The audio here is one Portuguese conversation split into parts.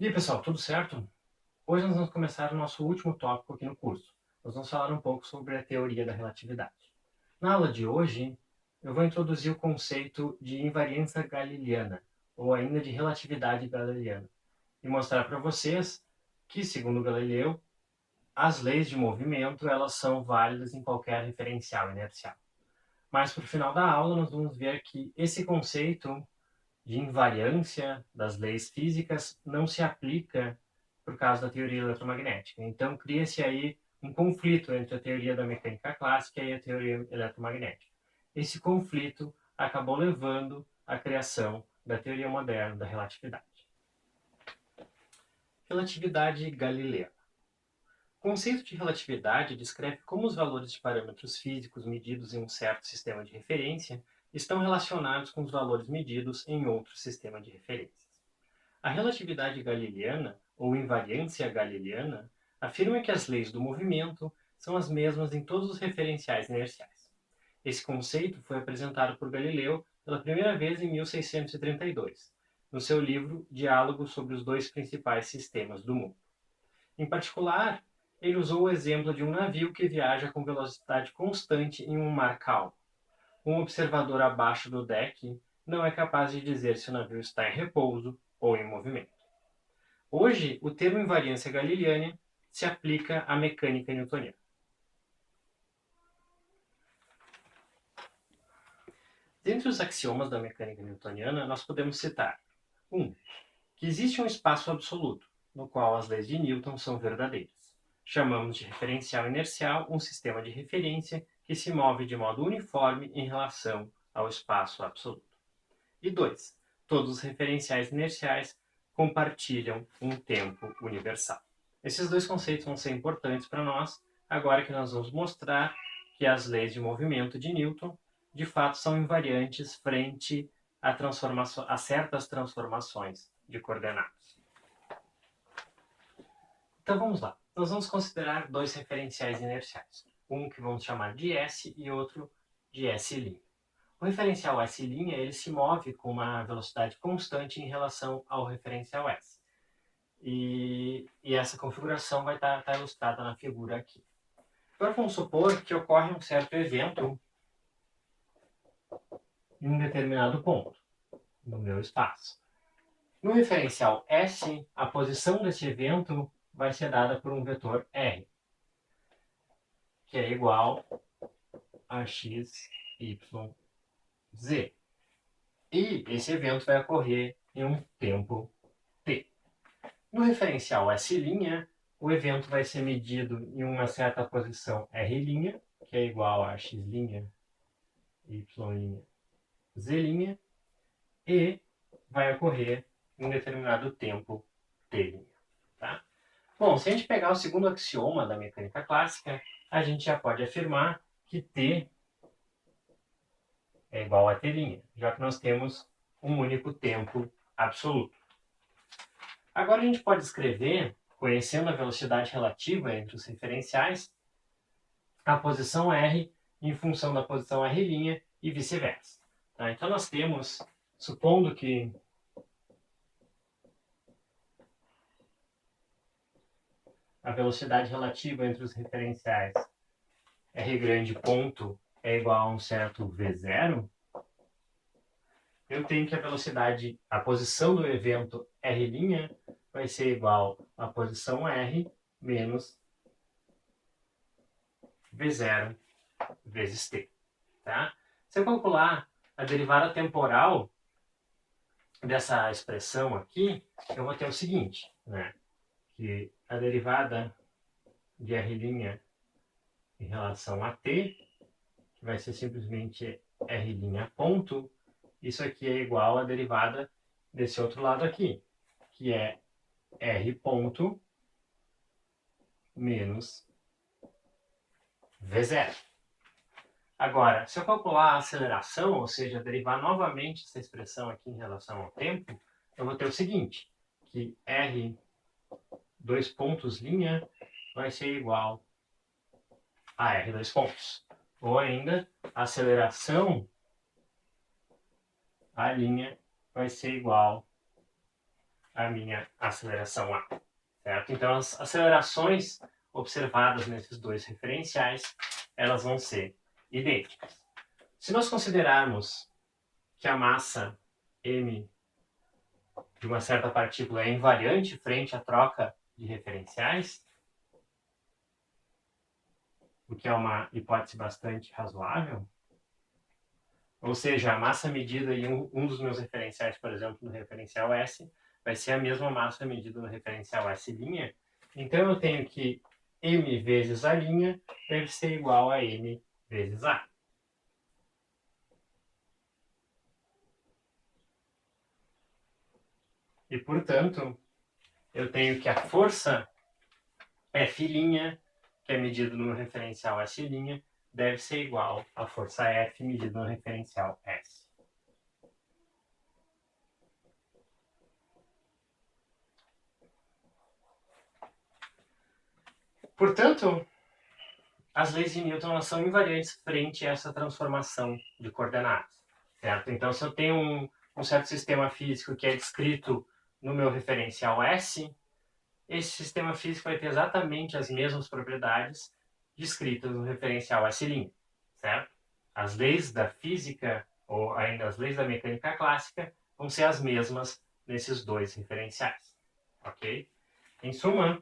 E aí, pessoal, tudo certo? Hoje nós vamos começar o nosso último tópico aqui no curso. Nós vamos falar um pouco sobre a teoria da relatividade. Na aula de hoje, eu vou introduzir o conceito de invariância galileana, ou ainda de relatividade galileana, e mostrar para vocês que, segundo Galileu, as leis de movimento elas são válidas em qualquer referencial inercial. Mas, para o final da aula, nós vamos ver que esse conceito de invariância das leis físicas não se aplica por causa da teoria eletromagnética. Então, cria-se aí um conflito entre a teoria da mecânica clássica e a teoria eletromagnética. Esse conflito acabou levando à criação da teoria moderna da relatividade. Relatividade galileana. O conceito de relatividade descreve como os valores de parâmetros físicos medidos em um certo sistema de referência estão relacionados com os valores medidos em outro sistema de referências. A relatividade galileana, ou invariância galileana, afirma que as leis do movimento são as mesmas em todos os referenciais inerciais. Esse conceito foi apresentado por Galileu pela primeira vez em 1632, no seu livro Diálogo sobre os dois principais sistemas do mundo. Em particular, ele usou o exemplo de um navio que viaja com velocidade constante em um mar calmo. Um observador abaixo do deck não é capaz de dizer se o navio está em repouso ou em movimento. Hoje, o termo invariância galileana se aplica à mecânica newtoniana. Dentre os axiomas da mecânica newtoniana, nós podemos citar 1. Que existe um espaço absoluto, no qual as leis de Newton são verdadeiras. Chamamos de referencial inercial um sistema de referência que se move de modo uniforme em relação ao espaço absoluto. E 2. Todos os referenciais inerciais compartilham um tempo universal. Esses dois conceitos vão ser importantes para nós, agora que nós vamos mostrar que as leis de movimento de Newton, de fato, são invariantes frente a certas transformações de coordenadas. Então vamos lá. Nós vamos considerar dois referenciais inerciais. Um que vamos chamar de S e outro de S'. O referencial S' ele se move com uma velocidade constante em relação ao referencial S. E essa configuração vai estar ilustrada na figura aqui. Agora vamos supor que ocorre um certo evento em um determinado ponto no meu espaço. No referencial S, a posição desse evento vai ser dada por um vetor R, que é igual a x, y, z. E esse evento vai ocorrer em um tempo t. No referencial S', o evento vai ser medido em uma certa posição R', que é igual a x', y', z', e vai ocorrer em um determinado tempo t'. Tá? Bom, se a gente pegar o segundo axioma da mecânica clássica, a gente já pode afirmar que t é igual a t', já que nós temos um único tempo absoluto. Agora a gente pode escrever, conhecendo a velocidade relativa entre os referenciais, a posição R em função da posição R' e vice-versa. Tá? Então nós temos, supondo que a velocidade relativa entre os referenciais R grande ponto é igual a um certo V0, eu tenho que a posição do evento R' vai ser igual à posição R menos V0 vezes t. Tá? Se eu calcular a derivada temporal dessa expressão aqui, eu vou ter o seguinte, né? Que a derivada de R' em relação a t, que vai ser simplesmente R' ponto, isso aqui é igual à derivada desse outro lado aqui, que é R ponto menos V0. Agora, se eu calcular a aceleração, ou seja, derivar novamente essa expressão aqui em relação ao tempo, eu vou ter o seguinte, que R dois pontos linha vai ser igual a R dois pontos. Ou ainda, a aceleração a linha vai ser igual a minha aceleração A, certo? Então, as acelerações observadas nesses dois referenciais, elas vão ser idênticas. Se nós considerarmos que a massa m de uma certa partícula é invariante frente à troca de referenciais, o que é uma hipótese bastante razoável, ou seja, a massa medida em um dos meus referenciais, por exemplo, no referencial S, vai ser a mesma massa medida no referencial S', então eu tenho que m vezes A' deve ser igual a m vezes A. E, portanto, eu tenho que a força F', que é medida no referencial S', deve ser igual à força F medida no referencial S. Portanto, as leis de Newton elas são invariantes frente a essa transformação de coordenadas, certo? Então, se eu tenho um certo sistema físico que é descrito no meu referencial S, esse sistema físico vai ter exatamente as mesmas propriedades descritas no referencial S', certo? As leis da física, ou ainda as leis da mecânica clássica, vão ser as mesmas nesses dois referenciais, ok? Em suma,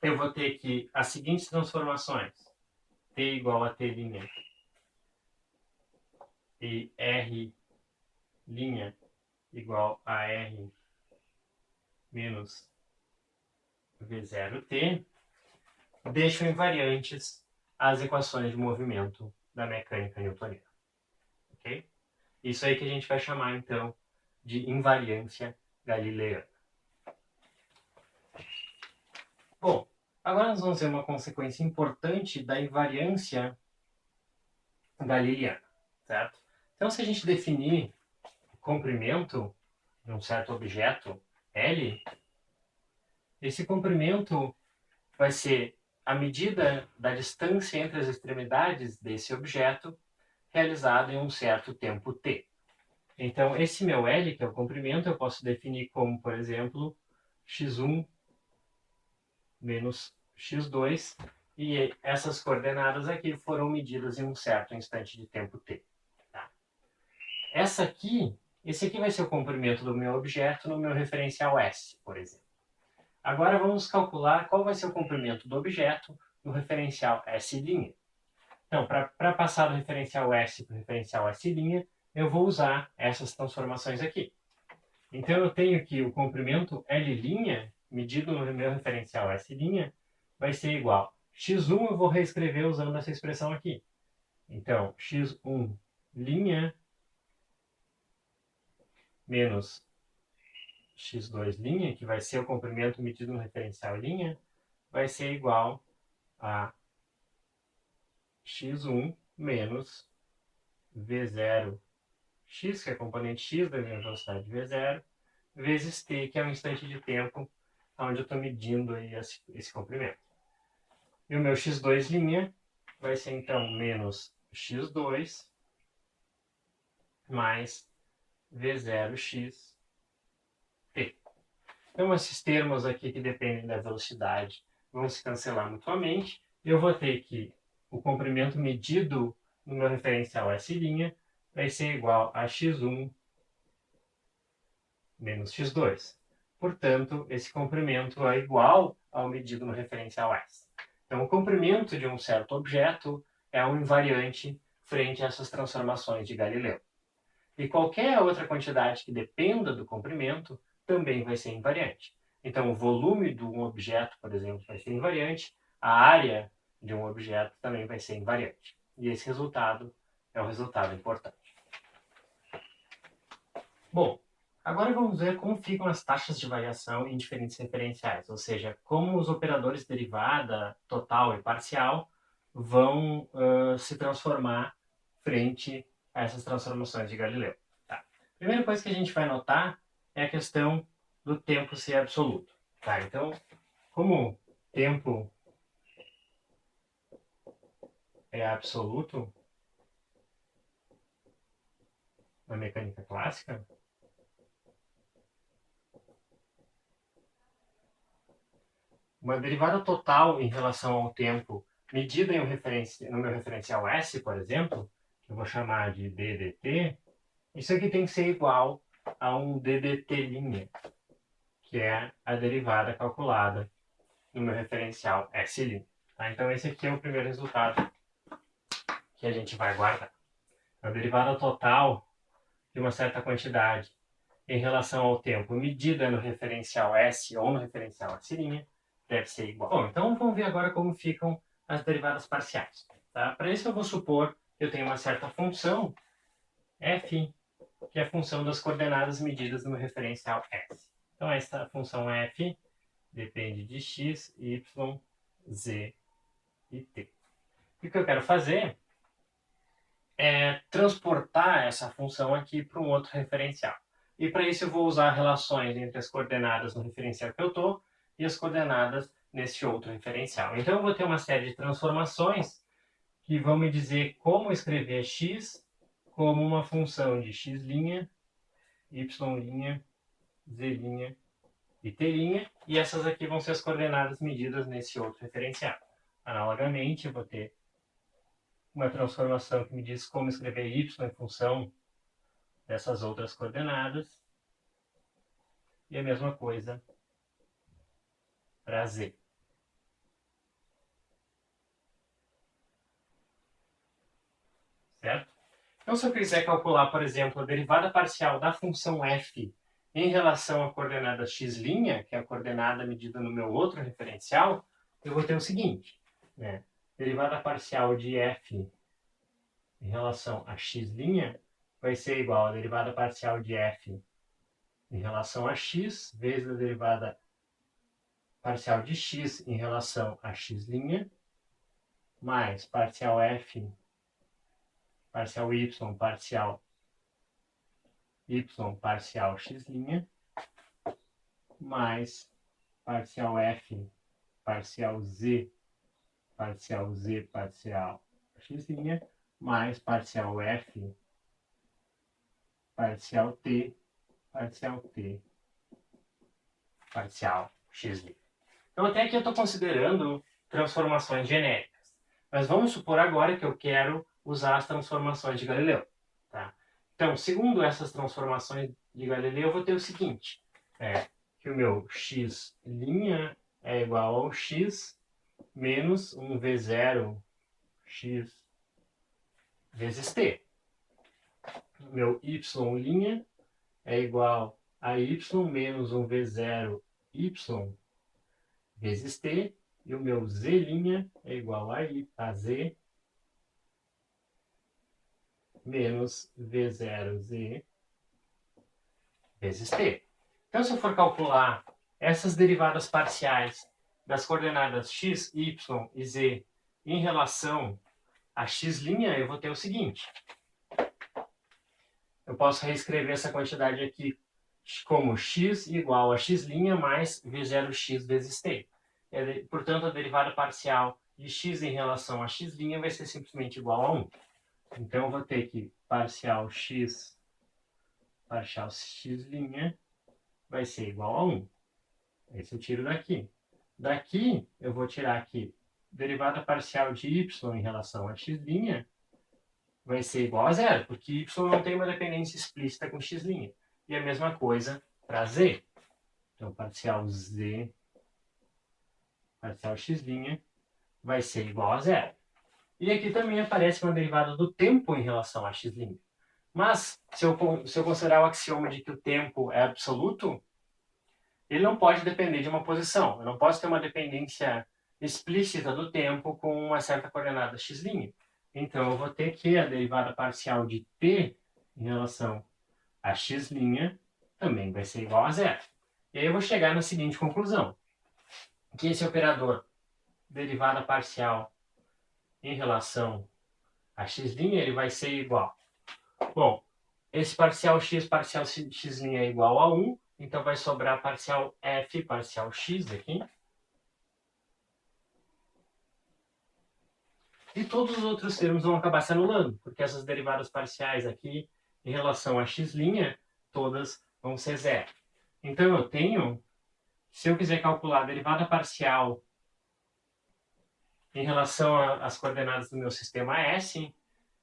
eu vou ter que as seguintes transformações: T igual a T' e R' igual a R menos V0T, deixam invariantes as equações de movimento da mecânica newtoniana. Okay? Isso aí que a gente vai chamar, então, de invariância galileana. Bom, agora nós vamos ver uma consequência importante da invariância galileana, certo? Então, se a gente definir o comprimento de um certo objeto L, esse comprimento vai ser a medida da distância entre as extremidades desse objeto realizado em um certo tempo t. Então, esse meu L, que é o comprimento, eu posso definir como, por exemplo, x1 menos x2, e essas coordenadas aqui foram medidas em um certo instante de tempo t. Tá? Esse aqui vai ser o comprimento do meu objeto no meu referencial S, por exemplo. Agora vamos calcular qual vai ser o comprimento do objeto no referencial S'. Então, para passar do referencial S para o referencial S', eu vou usar essas transformações aqui. Então, eu tenho que o comprimento L', medido no meu referencial S', vai ser igual. x1 eu vou reescrever usando essa expressão aqui. Então, x1' menos x2', que vai ser o comprimento medido no referencial linha, vai ser igual a x1 menos v0x, que é a componente x da minha velocidade v0, vezes t, que é um instante de tempo onde eu estou medindo aí esse comprimento. E o meu x2' vai ser então menos x2 mais v0x t. Então, esses termos aqui que dependem da velocidade vão se cancelar mutuamente. Eu vou ter que o comprimento medido no meu referencial S' vai ser igual a x1 menos x2. Portanto, esse comprimento é igual ao medido no referencial S. Então, o comprimento de um certo objeto é um invariante frente a essas transformações de Galileu. E qualquer outra quantidade que dependa do comprimento também vai ser invariante. Então, o volume de um objeto, por exemplo, vai ser invariante, a área de um objeto também vai ser invariante. E esse resultado é um resultado importante. Bom, agora vamos ver como ficam as taxas de variação em diferentes referenciais, ou seja, como os operadores derivada, total e parcial vão se transformar frente a essas transformações de Galileu. Tá. Primeira coisa que a gente vai notar é a questão do tempo ser absoluto. Tá? Então, como tempo é absoluto na mecânica clássica, uma derivada total em relação ao tempo medida em no meu referencial S, por exemplo, que eu vou chamar de ddt, isso aqui tem que ser igual a um ddt', que é a derivada calculada no meu referencial S'. Tá? Então esse aqui é o primeiro resultado que a gente vai guardar. A derivada total de uma certa quantidade em relação ao tempo medida no referencial S ou no referencial S' deve ser igual. Bom, então vamos ver agora como ficam as derivadas parciais. Tá? Para isso eu vou supor que eu tenho uma certa função f, que é a função das coordenadas medidas no referencial S. Então essa função f depende de x, y, z e t. E o que eu quero fazer é transportar essa função aqui para um outro referencial. E para isso eu vou usar relações entre as coordenadas no referencial que eu estou e as coordenadas nesse outro referencial. Então eu vou ter uma série de transformações que vão me dizer como escrever x como uma função de x', y', z' e t', e essas aqui vão ser as coordenadas medidas nesse outro referencial. Analogamente, eu vou ter uma transformação que me diz como escrever y em função dessas outras coordenadas, e a mesma coisa para z. Certo? Então, se eu quiser calcular, por exemplo, a derivada parcial da função f em relação à coordenada x', que é a coordenada medida no meu outro referencial, eu vou ter o seguinte, né? Derivada parcial de f em relação a x' vai ser igual a derivada parcial de f em relação a x vezes a derivada parcial de x em relação a x', mais parcial f, parcial y, parcial x', mais parcial f, parcial z, parcial x', mais parcial f, parcial t, parcial x'. Então até aqui eu estou considerando transformações genéricas. Mas vamos supor agora que eu quero usar as transformações de Galileu. Tá? Então, segundo essas transformações de Galileu, eu vou ter o seguinte, que o meu x' é igual ao x menos um V0 x vezes t. O meu y' é igual a y menos um V0 y vezes t, e o meu z' é igual a z menos v0z vezes t. Então, se eu for calcular essas derivadas parciais das coordenadas x, y e z em relação a x', eu vou ter o seguinte. Eu posso reescrever essa quantidade aqui como x igual a x' mais v0x vezes t. Portanto, a derivada parcial de x em relação a x' vai ser simplesmente igual a 1. Então, eu vou ter que parcial x' vai ser igual a 1. Esse eu tiro daqui. Daqui, eu vou tirar aqui derivada parcial de y em relação a x' vai ser igual a 0, porque y não tem uma dependência explícita com x'. E a mesma coisa para z. Então, parcial z, parcial x' vai ser igual a 0. E aqui também aparece uma derivada do tempo em relação a x'. Mas, se eu considerar o axioma de que o tempo é absoluto, ele não pode depender de uma posição. Eu não posso ter uma dependência explícita do tempo com uma certa coordenada x'. Então, eu vou ter que a derivada parcial de t em relação a x' também vai ser igual a 0. E aí eu vou chegar na seguinte conclusão, que esse operador derivada parcial em relação a x' ele vai ser igual. Bom, esse parcial x é igual a 1, então vai sobrar parcial f, parcial x aqui. E todos os outros termos vão acabar se anulando, porque essas derivadas parciais aqui, em relação a x', todas vão ser zero. Então eu tenho Se eu quiser calcular a derivada parcial em relação às coordenadas do meu sistema S,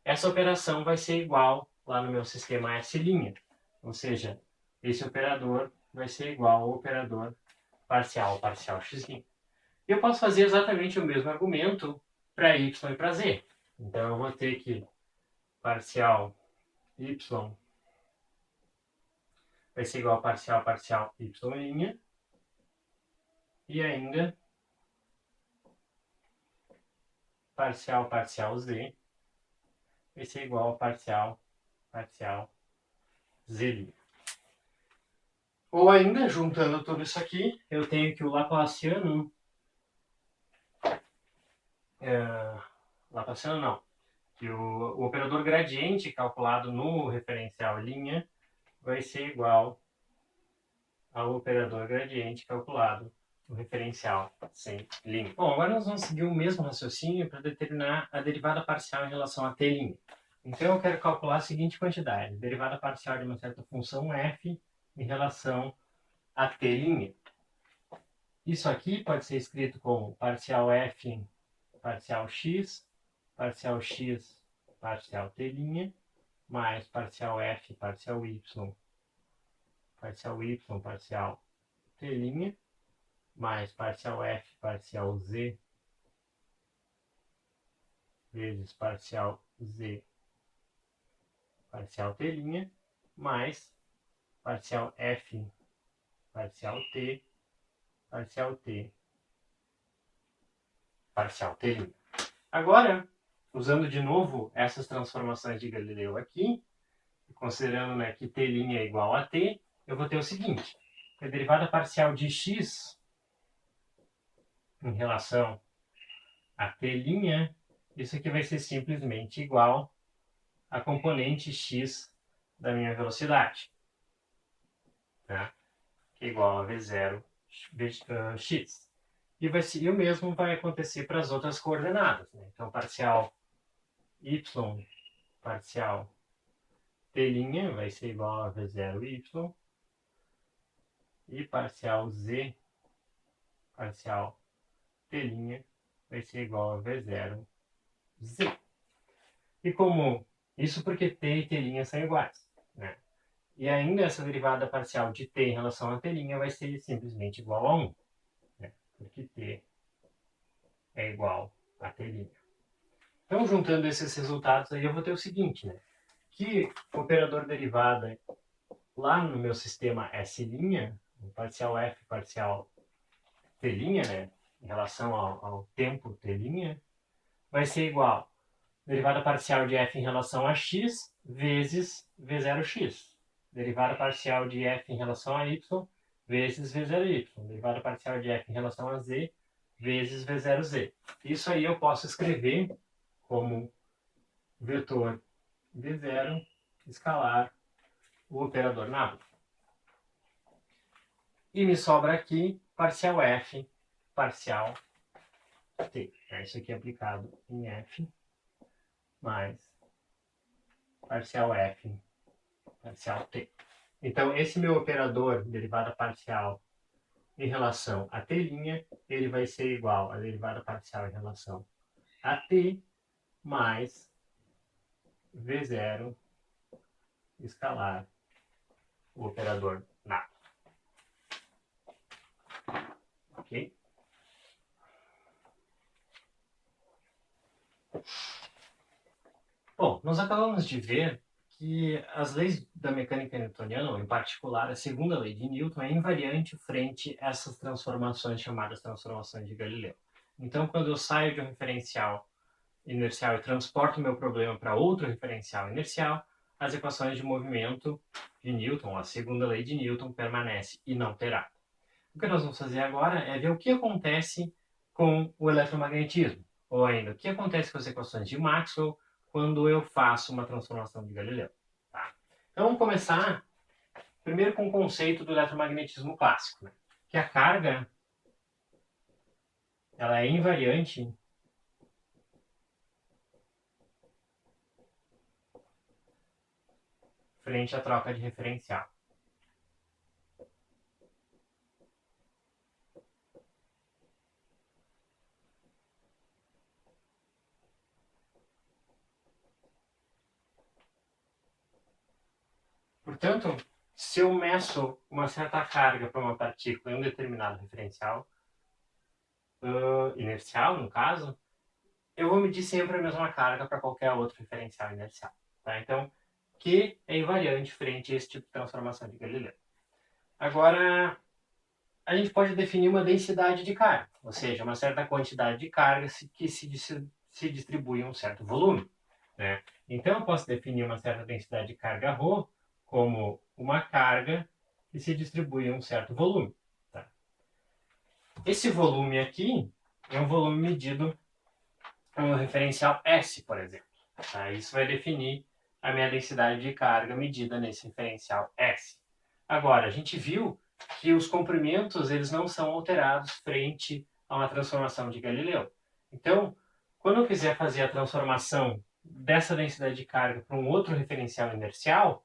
essa operação vai ser igual lá no meu sistema S'. Ou seja, esse operador vai ser igual ao operador parcial x'. Eu posso fazer exatamente o mesmo argumento para y e para z. Então eu vou ter que parcial y vai ser igual a parcial y', e ainda parcial z vai ser igual a parcial z'. Ou ainda, juntando tudo isso aqui, eu tenho que o Laplaciano... Laplaciano não. Que o operador gradiente calculado no referencial linha vai ser igual ao operador gradiente calculado no referencial sem linha. Bom, agora nós vamos seguir o mesmo raciocínio para determinar a derivada parcial em relação a t'. Então eu quero calcular a seguinte quantidade: derivada parcial de uma certa função f em relação a t'. Isso aqui pode ser escrito como parcial f parcial x parcial t', mais parcial f parcial y parcial t', mais parcial f parcial z vezes parcial z parcial t', mais parcial f parcial t parcial t parcial t'. Agora, usando de novo essas transformações de Galileu aqui, considerando, né, que t' é igual a t, eu vou ter o seguinte: a derivada parcial de x em relação a t', isso aqui vai ser simplesmente igual a componente x da minha velocidade, tá? Que é igual a v0 x. E o mesmo vai acontecer para as outras coordenadas, né? Então, parcial y parcial t' vai ser igual a v0y, e parcial z parcial t' vai ser igual a v0z. E como isso porque t e t' são iguais, né? E ainda essa derivada parcial de t em relação a t' vai ser simplesmente igual a 1, né? Porque t é igual a t'. Então, juntando esses resultados aí, eu vou ter o seguinte, né? Que o operador derivada lá no meu sistema S', parcial f parcial t', né? Em relação ao tempo t', vai ser igual a derivada parcial de f em relação a x vezes v0x. Derivada parcial de f em relação a y vezes v0y. Derivada parcial de f em relação a z vezes v0z. Isso aí eu posso escrever como vetor v0 escalar o operador nada. E me sobra aqui parcial f parcial t. Isso aqui é aplicado em f mais parcial f parcial t. Então, esse meu operador, derivada parcial em relação a t', ele vai ser igual a derivada parcial em relação a t mais v0 escalar o operador nada. Ok? Bom, nós acabamos de ver que as leis da mecânica newtoniana, em particular a segunda lei de Newton, é invariante frente a essas transformações chamadas transformações de Galileu. Então, quando eu saio de um referencial inercial e transporto meu problema para outro referencial inercial, as equações de movimento de Newton, a segunda lei de Newton, permanece inalterada. O que nós vamos fazer agora é ver o que acontece com o eletromagnetismo, ou ainda, o que acontece com as equações de Maxwell quando eu faço uma transformação de Galileu. Tá? Então vamos começar primeiro com o conceito do eletromagnetismo clássico, né? Que a carga ela é invariante frente à troca de referencial. Portanto, se eu meço uma certa carga para uma partícula em um determinado referencial, inercial no caso, eu vou medir sempre a mesma carga para qualquer outro referencial inercial. Tá? Então, Q é invariante frente a esse tipo de transformação de Galileu. Agora, a gente pode definir uma densidade de carga, ou seja, uma certa quantidade de carga que se distribui em um certo volume. Né? Então, eu posso definir uma certa densidade de carga ρ como uma carga que se distribui em um certo volume. Tá? Esse volume aqui é um volume medido no referencial S, por exemplo. Tá? Isso vai definir a minha densidade de carga medida nesse referencial S. Agora, a gente viu que os comprimentos eles não são alterados frente a uma transformação de Galileu. Então, quando eu quiser fazer a transformação dessa densidade de carga para um outro referencial inercial,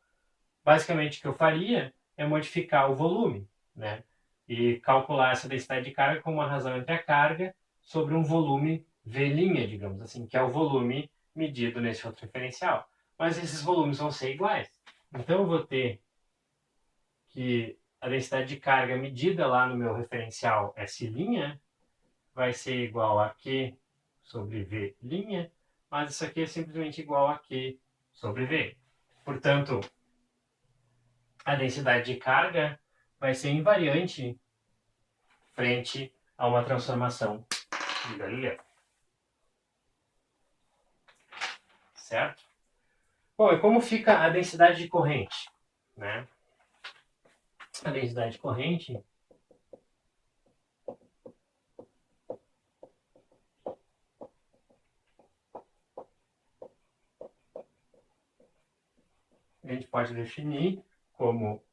basicamente o que eu faria é modificar o volume, né? E calcular essa densidade de carga com uma razão entre a carga sobre um volume V', digamos assim, que é o volume medido nesse outro referencial. Mas esses volumes vão ser iguais. Então eu vou ter que a densidade de carga medida lá no meu referencial S' vai ser igual a Q sobre V', mas isso aqui é simplesmente igual a Q sobre V. Portanto, a densidade de carga vai ser invariante frente a uma transformação de Galileu. Certo? Bom, e como fica a densidade de corrente? Né? A densidade de corrente a gente pode definir como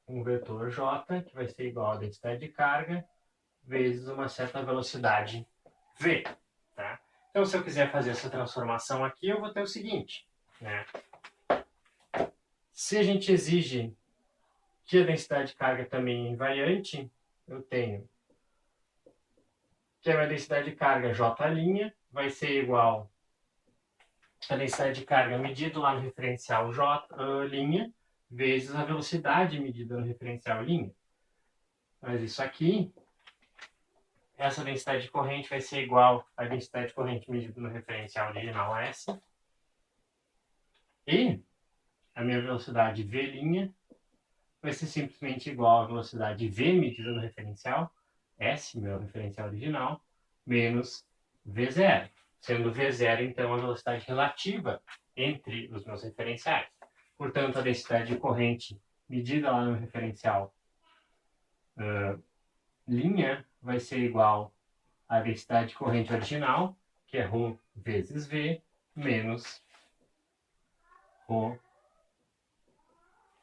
um vetor J, que vai ser igual a densidade de carga, vezes uma certa velocidade V. Tá? Então, se eu quiser fazer essa transformação aqui, eu vou ter o seguinte. Né? Se a gente exige que a densidade de carga também é invariante, eu tenho que a minha densidade de carga J' vai ser igual a densidade de carga medida lá no referencial J', vezes a velocidade medida no referencial linha. Mas isso aqui, essa densidade de corrente vai ser igual à densidade de corrente medida no referencial original S. E a minha velocidade V' vai ser simplesmente igual à velocidade V medida no referencial S, meu referencial original, menos V0. Sendo V0, então, a velocidade relativa entre os meus referenciais. Portanto, a densidade de corrente medida lá no referencial linha vai ser igual à densidade de corrente original, que é ρ vezes V, menos ρ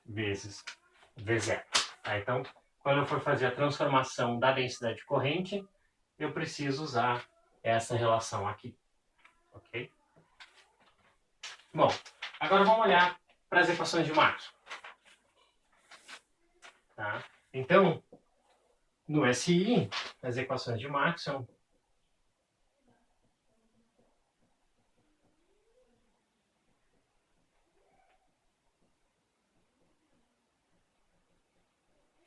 vezes V0. Tá? Então, quando eu for fazer a transformação da densidade de corrente, eu preciso usar essa relação aqui. Ok? Bom, agora vamos olhar para as equações de Maxwell. Tá? Então, no SI, as equações de Maxwell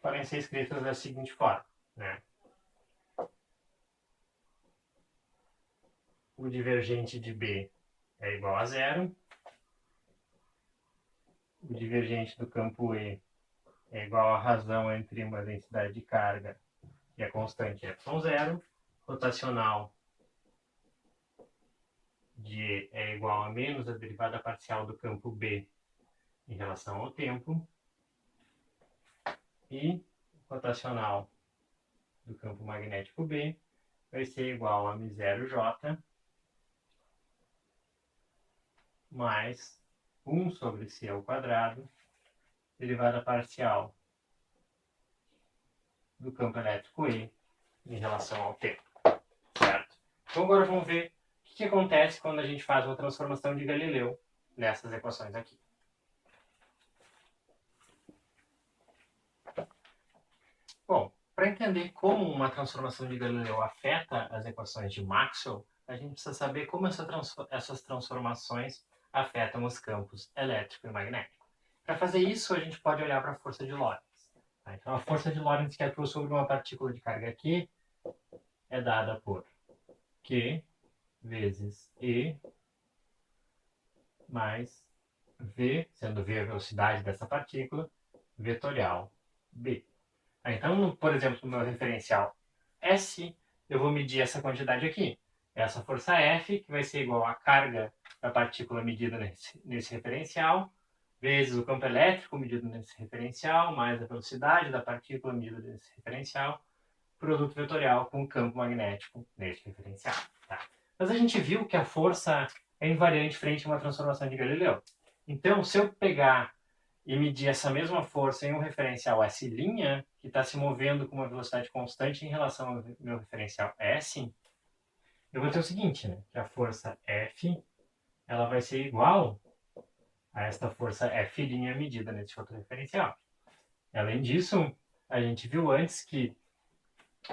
podem ser escritas da seguinte forma. Né? O divergente de B é igual a zero. O divergente do campo E é igual à razão entre uma densidade de carga e a constante ε0. Rotacional de E é igual a menos a derivada parcial do campo B em relação ao tempo. E rotacional do campo magnético B vai ser igual a μ0j mais 1 sobre c ao quadrado, derivada parcial do campo elétrico E em relação ao tempo. Certo? Então agora vamos ver o que acontece quando a gente faz uma transformação de Galileu nessas equações aqui. Bom, para entender como uma transformação de Galileu afeta as equações de Maxwell, a gente precisa saber como essas transformações afetam os campos elétrico e magnético. Para fazer isso, a gente pode olhar para a força de Lorentz. Tá? Então, a força de Lorentz que atua sobre uma partícula de carga Q é dada por Q vezes E mais V, sendo V a velocidade dessa partícula, vetorial B. Então, por exemplo, no meu referencial S, eu vou medir essa quantidade aqui. Essa força F, que vai ser igual à carga da partícula medida nesse referencial, vezes o campo elétrico medido nesse referencial, mais a velocidade da partícula medida nesse referencial, produto vetorial com o campo magnético nesse referencial. Tá? Mas a gente viu que a força é invariante frente a uma transformação de Galileu. Então, se eu pegar e medir essa mesma força em um referencial S', que está se movendo com uma velocidade constante em relação ao meu referencial S, eu vou ter o seguinte, né? Que a força F ela vai ser igual a esta força F' medida nesse outro referencial. Além disso, a gente viu antes que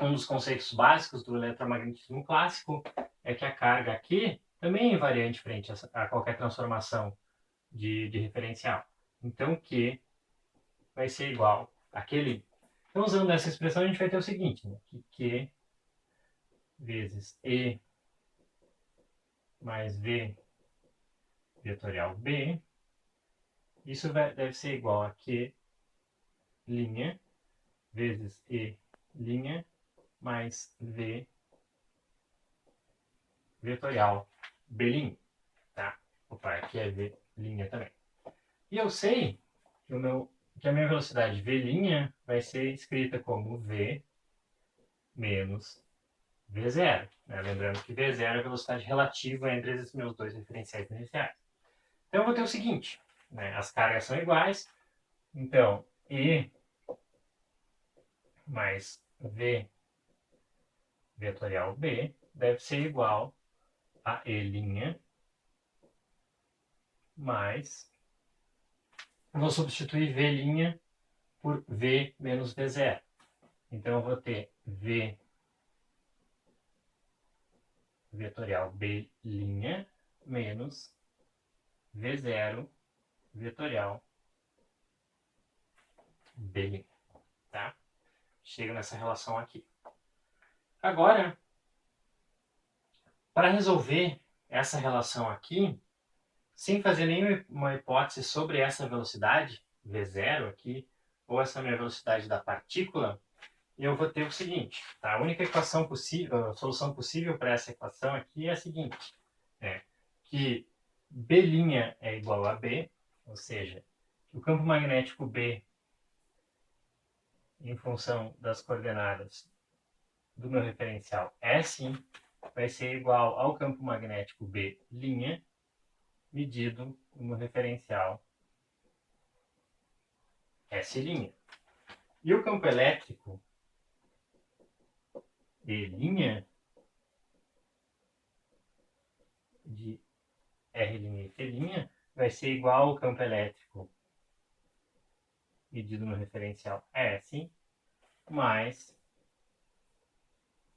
um dos conceitos básicos do eletromagnetismo clássico é que a carga aqui também é invariante frente a qualquer transformação de referencial. Então, Q vai ser igual àquele. Então, usando essa expressão, a gente vai ter o seguinte, né? Que Q vezes E mais V vetorial B, isso deve ser ', a Q' vezes E' mais V vetorial B'. Tá? Opa, aqui é V' também. E eu sei que a minha velocidade V' vai ser escrita como V menos V0. Né? Lembrando que V0 é a velocidade relativa entre esses meus dois referenciais iniciais. Então eu vou ter o seguinte, né? As cargas são iguais, então E mais V vetorial B deve ser igual a E' mais, eu vou substituir V' por V menos V0. Então eu vou ter V vetorial B' menos V0 vetorial B'. Tá? Chego nessa relação aqui. Agora, para resolver essa relação aqui, sem fazer nenhuma hipótese sobre essa velocidade, V0 aqui, ou essa minha velocidade da partícula, eu vou ter o seguinte, tá? A única equação possível, a solução possível para essa equação aqui é a seguinte, que B' é igual a B, ou seja, que o campo magnético B, em função das coordenadas do meu referencial S, vai ser igual ao campo magnético B' medido no referencial S'. E o campo elétrico E' de R' e T' vai ser igual ao campo elétrico medido no referencial S mais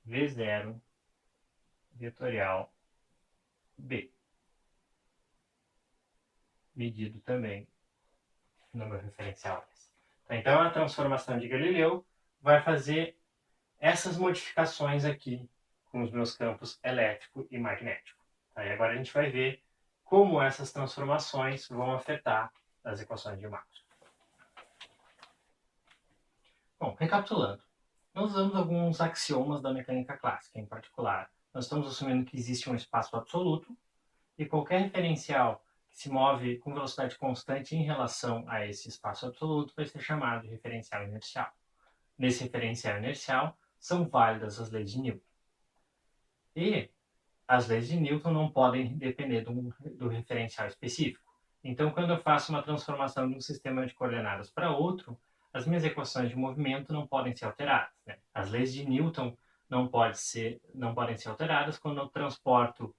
V0 vetorial B, medido também no meu referencial S. Então, a transformação de Galileu vai fazer essas modificações aqui com os meus campos elétrico e magnético. Aí agora a gente vai ver como essas transformações vão afetar as equações de Maxwell. Bom, recapitulando, nós usamos alguns axiomas da mecânica clássica. Em particular, nós estamos assumindo que existe um espaço absoluto e qualquer referencial que se move com velocidade constante em relação a esse espaço absoluto vai ser chamado de referencial inercial. Nesse referencial inercial, são válidas as leis de Newton. E as leis de Newton não podem depender do referencial específico. Então, quando eu faço uma transformação de um sistema de coordenadas para outro, as minhas equações de movimento não podem ser alteradas. Né? As leis de Newton não podem ser alteradas quando eu transporto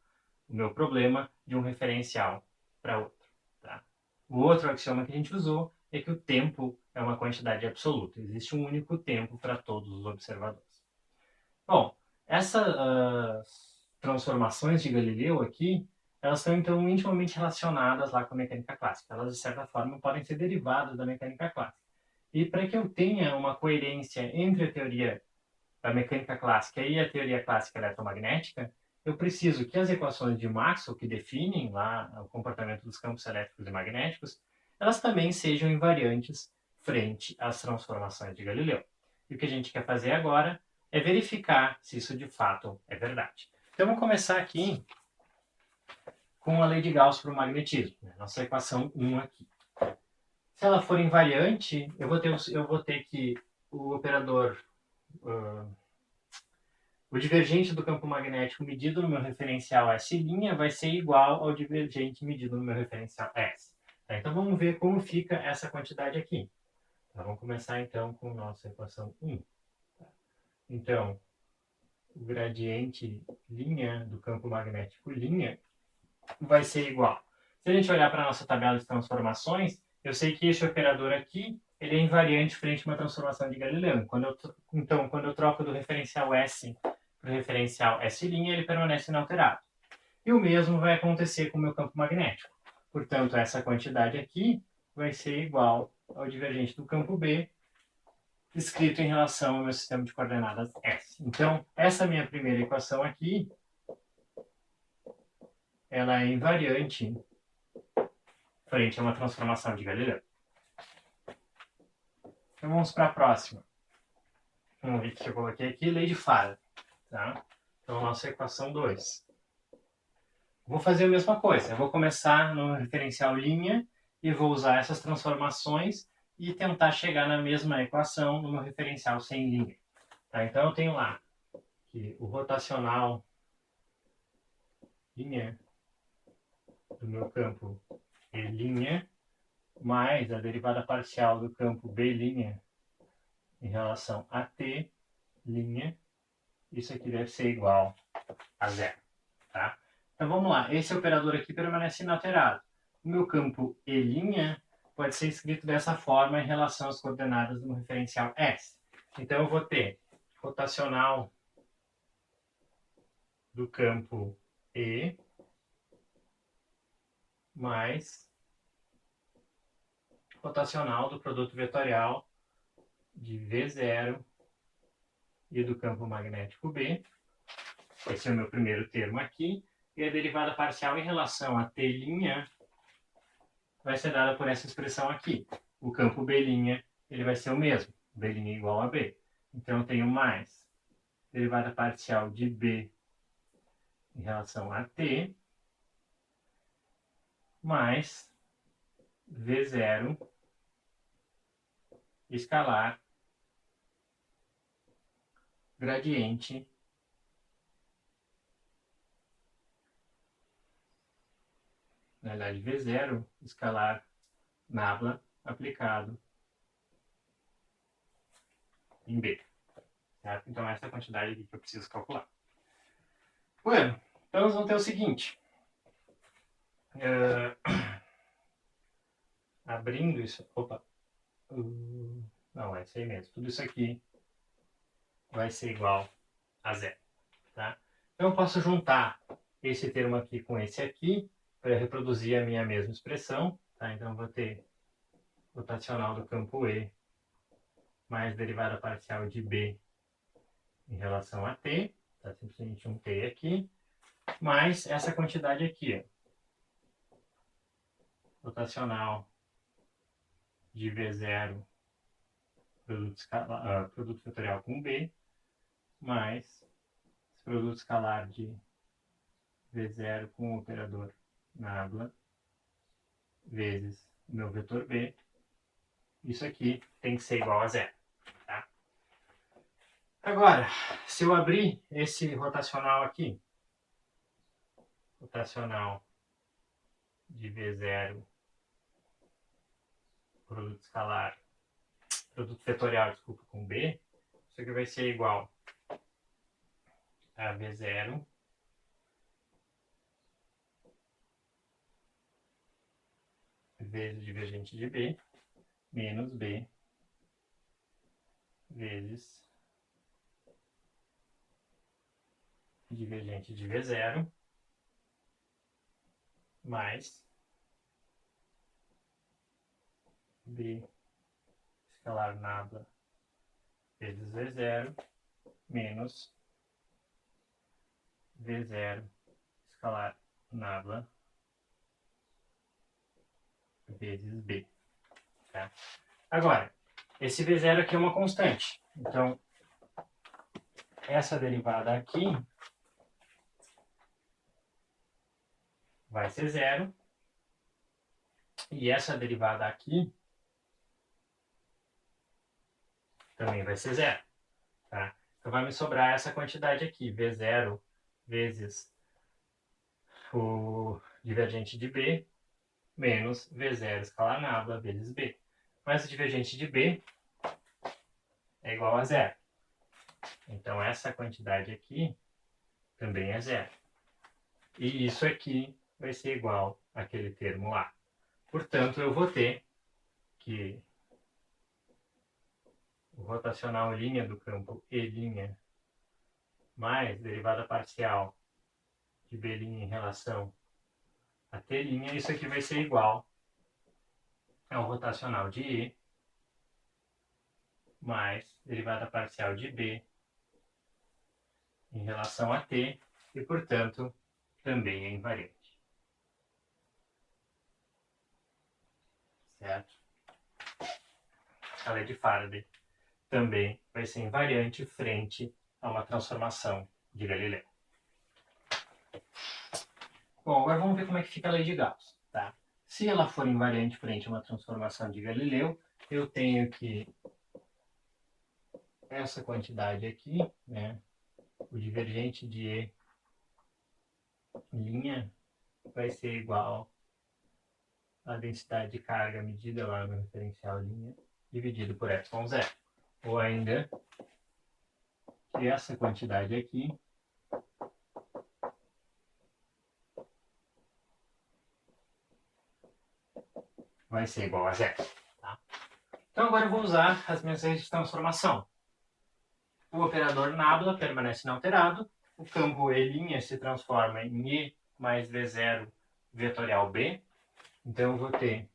o meu problema de um referencial para outro. Tá? O outro axioma que a gente usou é que o tempo é uma quantidade absoluta. Existe um único tempo para todos os observadores. Bom, essas transformações de Galileu aqui, elas estão então intimamente relacionadas lá com a mecânica clássica. Elas, de certa forma, podem ser derivadas da mecânica clássica. E para que eu tenha uma coerência entre a teoria da mecânica clássica e a teoria clássica eletromagnética, eu preciso que as equações de Maxwell, que definem lá o comportamento dos campos elétricos e magnéticos, elas também sejam invariantes frente às transformações de Galileu. E o que a gente quer fazer agora é verificar se isso de fato é verdade. Então, vamos começar aqui com a lei de Gauss para o magnetismo, né? Nossa equação 1 aqui. Se ela for invariante, eu vou ter que o operador, o divergente do campo magnético medido no meu referencial S' vai ser igual ao divergente medido no meu referencial S. Tá? Então vamos ver como fica essa quantidade aqui. Tá? Vamos começar então com nossa equação 1. Então, o gradiente linha do campo magnético linha vai ser igual. Se a gente olhar para a nossa tabela de transformações, eu sei que esse operador aqui ele é invariante frente a uma transformação de Galileu. Então, quando eu troco do referencial S para o referencial S', ele permanece inalterado. E o mesmo vai acontecer com o meu campo magnético. Portanto, essa quantidade aqui vai ser igual ao divergente do campo B, escrito em relação ao meu sistema de coordenadas S. Então, essa minha primeira equação aqui, ela é invariante frente a uma transformação de Galileu. Então vamos para a próxima. Vamos ver o que eu coloquei aqui, lei de Faraday. Tá? Então, nossa equação 2. Vou fazer a mesma coisa. Eu vou começar no referencial linha e vou usar essas transformações e tentar chegar na mesma equação no meu referencial sem linha. Tá? Então, eu tenho lá que o rotacional linha do meu campo E' mais a derivada parcial do campo B' em relação a T', isso aqui deve ser igual a zero. Tá? Então vamos lá, esse operador aqui permanece inalterado. O meu campo E' pode ser escrito dessa forma em relação às coordenadas do referencial S. Então eu vou ter rotacional do campo E mais rotacional do produto vetorial de V0 e do campo magnético B. Esse é o meu primeiro termo aqui. E a derivada parcial em relação a T' vai ser dada por essa expressão aqui. O campo B' ele vai ser o mesmo. B' igual a B. Então eu tenho mais derivada parcial de B em relação a T mais V0 escalar gradiente na verdade V0 escalar nabla aplicado em B. Certo? Então essa é a quantidade aqui que eu preciso calcular. Bueno, então nós vamos ter o seguinte. Abrindo isso... Opa! Não, é isso aí mesmo. Tudo isso aqui vai ser igual a zero. Tá? Então eu posso juntar esse termo aqui com esse aqui para reproduzir a minha mesma expressão. Tá? Então eu vou ter rotacional do campo E mais derivada parcial de B em relação a T. Tá? Simplesmente um T aqui. Mais essa quantidade aqui. Ó. Rotacional de V0 produto vetorial com B mais esse produto escalar de V0 com o operador nabla vezes o meu vetor B. Isso aqui tem que ser igual a zero. Tá? Agora, se eu abrir esse rotacional aqui, rotacional de V0 produto vetorial, desculpa, com B, isso aqui vai ser igual a V0 vezes divergente de B menos B vezes divergente de V0 mais B escalar nabla vezes V0 menos V0 escalar nabla vezes B. Tá? Agora, esse V0 aqui é uma constante. Então, essa derivada aqui vai ser zero. E essa derivada aqui também vai ser zero. Tá? Então vai me sobrar essa quantidade aqui, V0 vezes o divergente de B, menos V0 escalar nabla vezes B. Mas o divergente de B é igual a zero. Então essa quantidade aqui também é zero. E isso aqui vai ser igual àquele termo lá. Portanto, eu vou ter que o rotacional linha do campo E' mais derivada parcial de B' em relação a T', isso aqui vai ser igual ao rotacional de E mais derivada parcial de B em relação a T, e, portanto, também é invariante. Certo? A lei de Faraday também vai ser invariante frente a uma transformação de Galileu. Bom, agora vamos ver como é que fica a lei de Gauss. Tá? Se ela for invariante frente a uma transformação de Galileu, eu tenho que essa quantidade aqui, né, o divergente de E' vai ser igual à densidade de carga medida lá no referencial linha, dividido por ε0. Ou ainda, que essa quantidade aqui vai ser igual a zero. Tá? Então agora eu vou usar as minhas leis de transformação. O operador nabla permanece inalterado, o campo E' se transforma em E mais V0 vetorial B. Então eu vou ter,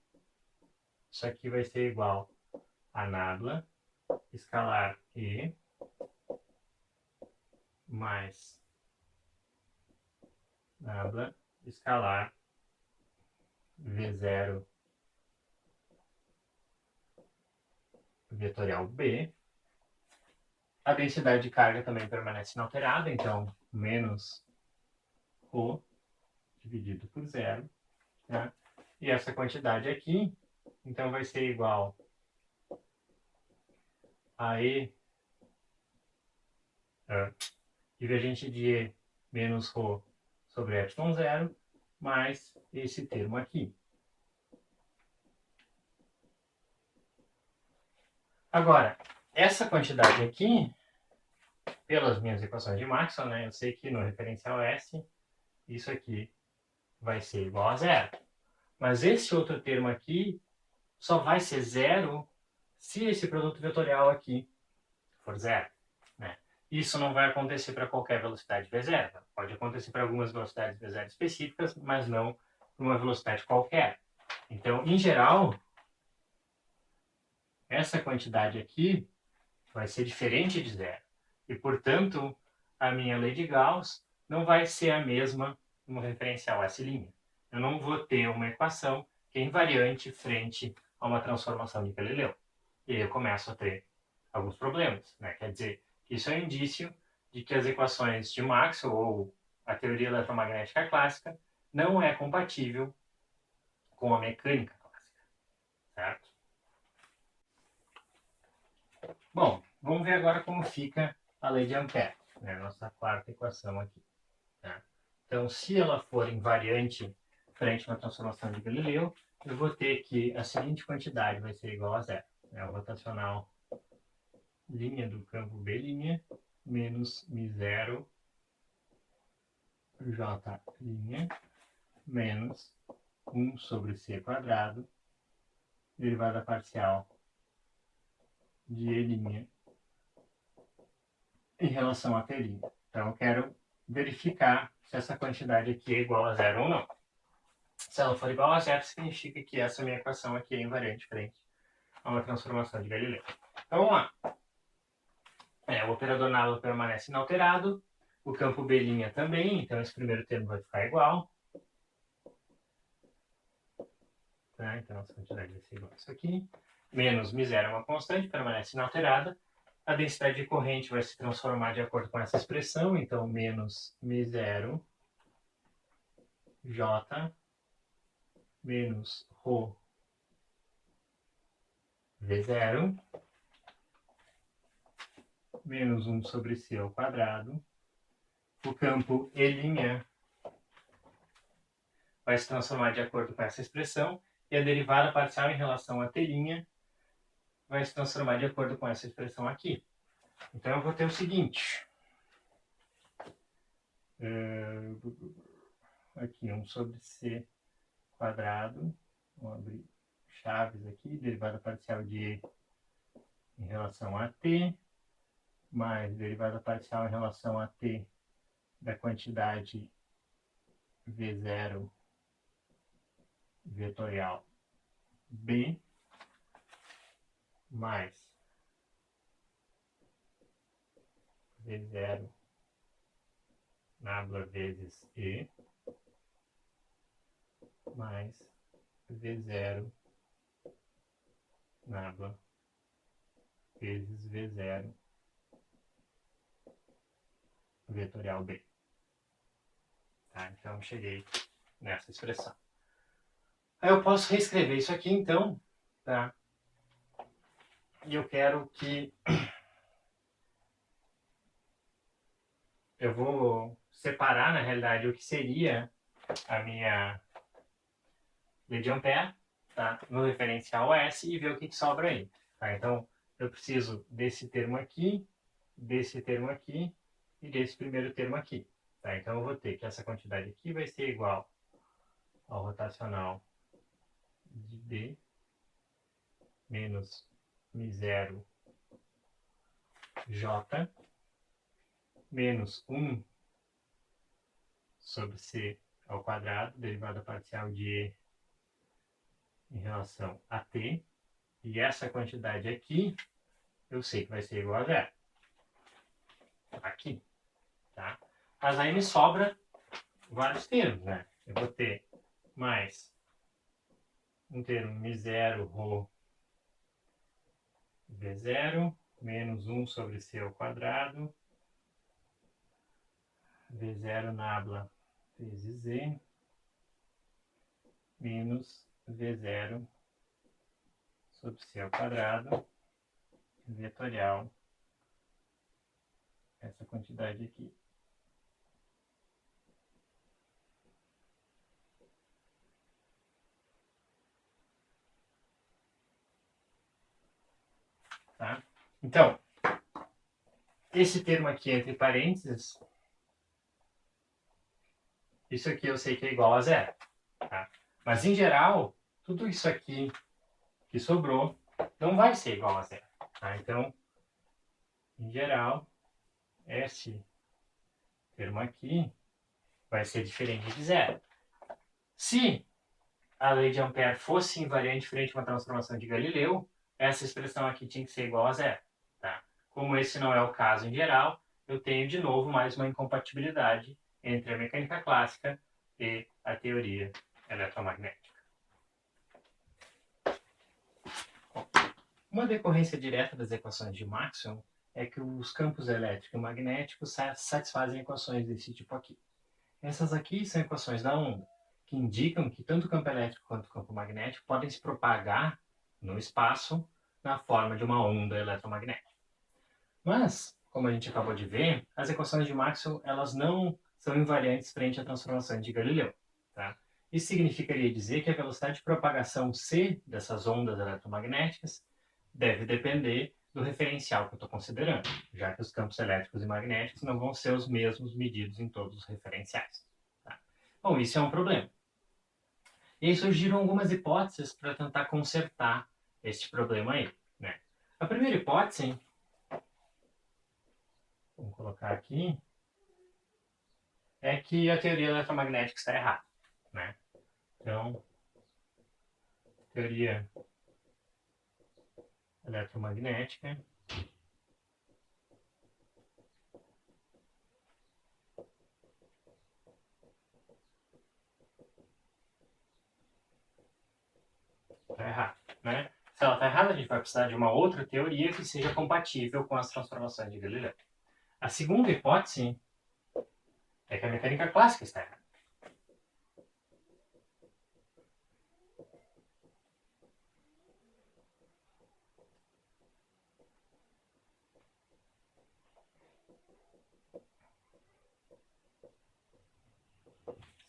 isso aqui vai ser igual a nabla escalar E mais nabla escalar V0 vetorial B. A densidade de carga também permanece inalterada, então menos ρ dividido por zero. Né? E essa quantidade aqui, então vai ser igual a E, divergente de E menos ρ sobre ε0, mais esse termo aqui. Agora, essa quantidade aqui, pelas minhas equações de Maxwell, né, eu sei que no referencial S, isso aqui vai ser igual a zero. Mas esse outro termo aqui só vai ser zero se esse produto vetorial aqui for zero. Né? Isso não vai acontecer para qualquer velocidade V0. Pode acontecer para algumas velocidades V0 específicas, mas não para uma velocidade qualquer. Então, em geral, essa quantidade aqui vai ser diferente de zero. E, portanto, a minha lei de Gauss não vai ser a mesma no referencial S'. Eu não vou ter uma equação que é invariante frente a uma transformação de Galileu. E aí eu começo a ter alguns problemas. Né? Quer dizer, isso é um indício de que as equações de Maxwell ou a teoria eletromagnética clássica não é compatível com a mecânica clássica. Certo? Bom, vamos ver agora como fica a lei de Ampère, né? Nossa quarta equação aqui. Tá? Então, se ela for invariante frente a uma transformação de Galileu, eu vou ter que a seguinte quantidade vai ser igual a zero. Né? O rotacional linha do campo B' menos μ0 J' menos 1 sobre C quadrado, derivada parcial de E' em relação a T'. Então, eu quero verificar se essa quantidade aqui é igual a zero ou não. Se ela for igual a zero, significa que essa minha equação aqui é invariante frente a uma transformação de Galileu. Então vamos lá. O operador nábula permanece inalterado, o campo B' também, então esse primeiro termo vai ficar igual. Tá? Então essa quantidade vai ser igual a isso aqui. Menos μ0 é uma constante, permanece inalterada. A densidade de corrente vai se transformar de acordo com essa expressão, então menos μ0 J menos ρ V0 menos 1 sobre C ao quadrado. O campo E' vai se transformar de acordo com essa expressão e a derivada parcial em relação a T' vai se transformar de acordo com essa expressão aqui. Então eu vou ter o seguinte. Aqui 1 sobre C quadrado. Vou abrir chaves aqui. Derivada parcial de E em relação a T. Mais derivada parcial em relação a T da quantidade V0 vetorial B mais V0 nábula vezes E mais V0 nábula vezes V0 vetorial B. Tá? Então, cheguei nessa expressão. Aí eu posso reescrever isso aqui, então, tá? E eu quero que... Eu vou separar, na realidade, o que seria a minha lei de Ampère, tá? No referencial S e ver o que sobra aí. Tá? Então, eu preciso desse termo aqui e desse primeiro termo aqui. Tá? Então, eu vou ter que essa quantidade aqui vai ser igual ao rotacional de B menos μ0 J menos 1 sobre C ao quadrado, derivada parcial de E em relação a T. E essa quantidade aqui, eu sei que vai ser igual a zero. Aqui. Tá? Mas aí me sobra vários termos, né? Eu vou ter mais um termo μ0 ρ V0 menos 1 sobre C ao quadrado, V0 nábula vezes E menos V0 sobre C ao quadrado, vetorial, essa quantidade aqui. Tá? Então, esse termo aqui entre parênteses, isso aqui eu sei que é igual a zero. Tá? Mas, em geral, tudo isso aqui que sobrou não vai ser igual a zero. Tá? Então, em geral, esse termo aqui vai ser diferente de zero. Se a lei de Ampère fosse invariante frente a uma transformação de Galileu, essa expressão aqui tinha que ser igual a zero. Tá? Como esse não é o caso em geral, eu tenho de novo mais uma incompatibilidade entre a mecânica clássica e a teoria eletromagnética. Uma decorrência direta das equações de Maxwell é que os campos elétrico e magnéticos satisfazem equações desse tipo aqui. Essas aqui são equações da onda, que indicam que tanto o campo elétrico quanto o campo magnético podem se propagar no espaço na forma de uma onda eletromagnética. Mas, como a gente acabou de ver, as equações de Maxwell elas não são invariantes frente à transformação de Galileu. Tá? Isso significaria dizer que a velocidade de propagação c dessas ondas eletromagnéticas deve depender do referencial que eu estou considerando, já que os campos elétricos e magnéticos não vão ser os mesmos medidos em todos os referenciais. Tá? Bom, isso é um problema. E aí surgiram algumas hipóteses para tentar consertar este problema aí. Né? A primeira hipótese, vamos colocar aqui, é que a teoria eletromagnética está errada. Né? Então, teoria eletromagnética está errada, né? Se ela está errada, a gente vai precisar de uma outra teoria que seja compatível com as transformações de Galileu. A segunda hipótese é que a mecânica clássica está errada.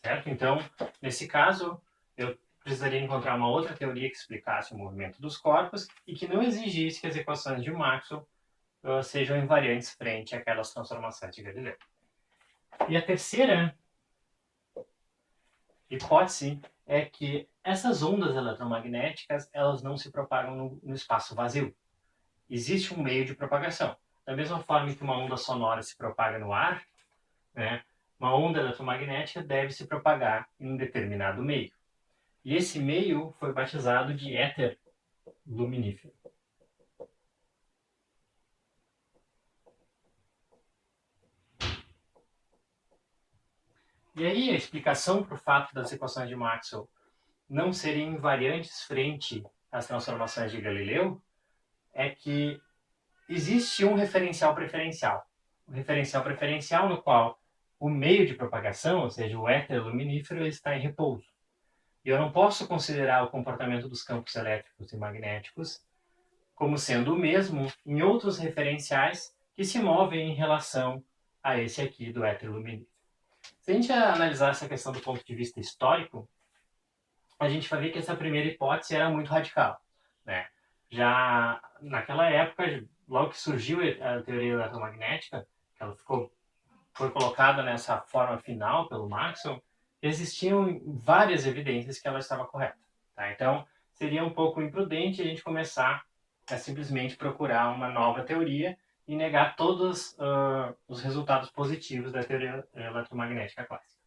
Certo? Então, nesse caso, eu precisaria encontrar uma outra teoria que explicasse o movimento dos corpos e que não exigisse que as equações de Maxwell sejam invariantes frente àquelas transformações de Galileu. E a terceira hipótese é que essas ondas eletromagnéticas elas não se propagam no espaço vazio. Existe um meio de propagação. Da mesma forma que uma onda sonora se propaga no ar, né, uma onda eletromagnética deve se propagar em um determinado meio. E esse meio foi batizado de éter luminífero. E aí a explicação para o fato das equações de Maxwell não serem invariantes frente às transformações de Galileu é que existe um referencial preferencial. O referencial preferencial no qual o meio de propagação, ou seja, o éter luminífero, está em repouso. E eu não posso considerar o comportamento dos campos elétricos e magnéticos como sendo o mesmo em outros referenciais que se movem em relação a esse aqui do éter luminífero. Se a gente analisar essa questão do ponto de vista histórico, a gente vai ver que essa primeira hipótese era muito radical, né? Já naquela época, logo que surgiu a teoria eletromagnética, que ela foi colocada nessa forma final pelo Maxwell, existiam várias evidências que ela estava correta. Tá? Então, seria um pouco imprudente a gente começar a simplesmente procurar uma nova teoria e negar todos os resultados positivos da teoria eletromagnética clássica.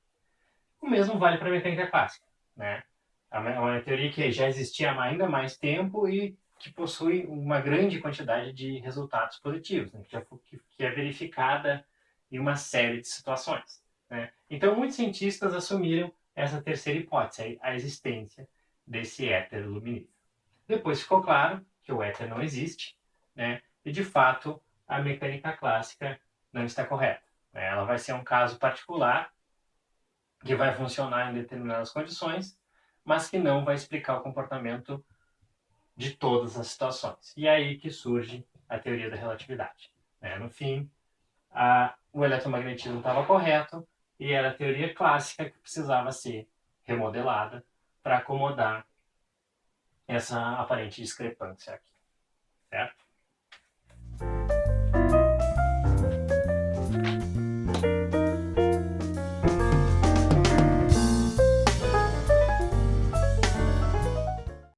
O mesmo vale para a mecânica clássica, né? É uma teoria que já existia há ainda mais tempo e que possui uma grande quantidade de resultados positivos, né? que é verificada em uma série de situações. Né? Então, muitos cientistas assumiram essa terceira hipótese, a existência desse éter luminífero. Depois ficou claro que o éter não existe, né? E, de fato, a mecânica clássica não está correta. Né? Ela vai ser um caso particular que vai funcionar em determinadas condições, mas que não vai explicar o comportamento de todas as situações. E é aí que surge a teoria da relatividade. No fim, o eletromagnetismo estava correto e era a teoria clássica que precisava ser remodelada para acomodar essa aparente discrepância aqui, certo?